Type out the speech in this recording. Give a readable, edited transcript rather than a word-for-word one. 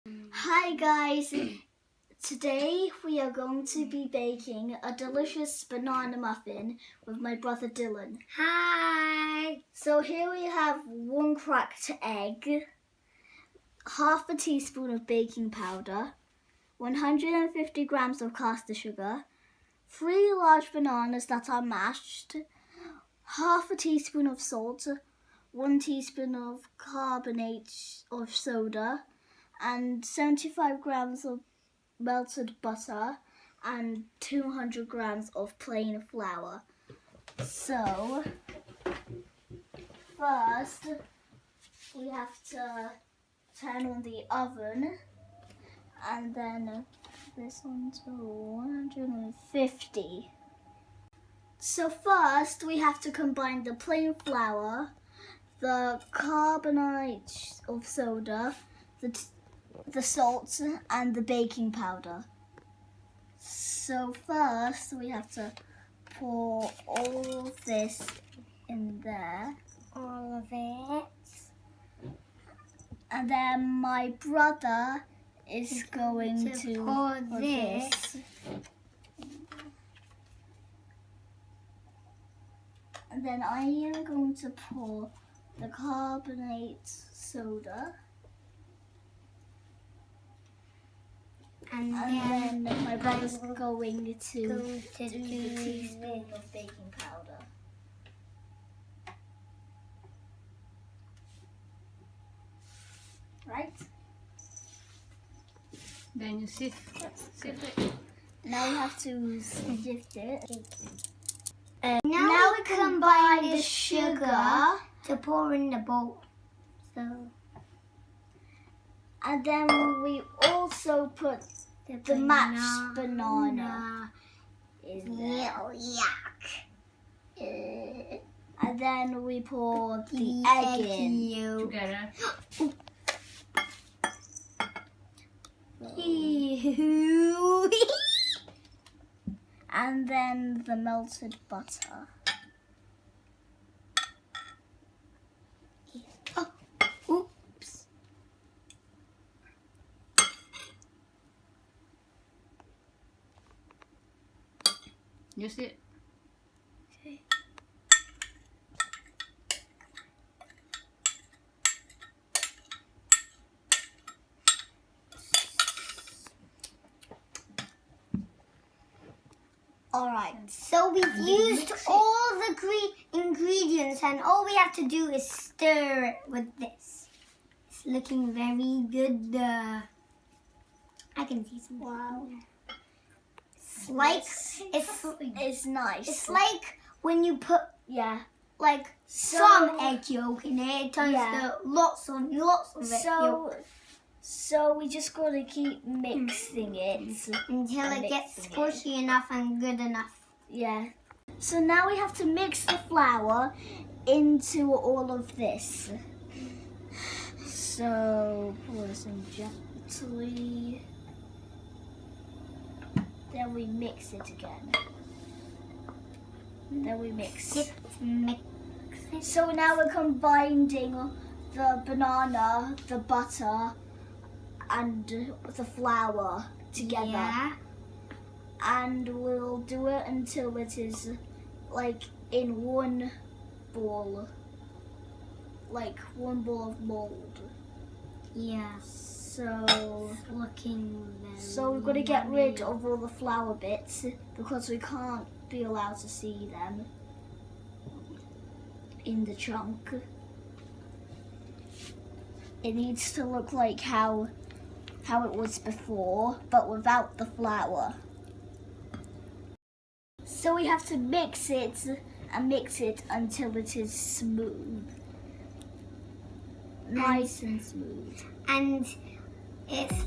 Hi guys, today we are going to be baking a delicious banana muffin with my brother Dylan. Hi! So here we have 1 cracked egg, half a teaspoon of baking powder, 150 grams of caster sugar, 3 large bananas that are mashed, half a teaspoon of salt, 1 teaspoon of carbonate of soda, and 75 grams of melted butter and 200 grams of plain flour. So first we have to turn on the oven and then this one to 150. So first we have to combine the plain flour, the carbonate of soda, the salt and the baking powder. So first we have to pour all of this in there. All of it. And then my brother is going to pour this. And then I am going to pour the carbonate soda. And then my brother's going to do the do teaspoon of baking powder. Right? Then you sift it. Now we have to sift it. now we combine the sugar to pour in the bowl. So, and then we also put the mashed banana in there. Yuck. And then we pour the egg in. Together. And then the melted butter. Oh, oops. Use it. Okay. Alright, so we've used all the ingredients and all we have to do is stir it with this. It's looking very good. I can see some. Wow. It's like, It's nice. it's like when you put Yeah. like some egg yolk in it, it turns to lots of egg yolk. So we just gotta keep mixing it Until it gets mixing it. squishy enough and good enough. Yeah. So now we have to mix the flour into all of this. So pour this in gently. Then we mix it again. Then we mix. Mix it. So now we're combining the banana, the butter, and the flour together. Yeah. And we'll do it until it is like in one ball, like one ball of mold. Yeah. So It's looking very we've got to get yummy. rid of all the flour bits because we can't be allowed to see them in the chunk. It needs to look like how it was before, but without the flour. So we have to mix it and mix it until it is smooth. Nice and smooth. And it's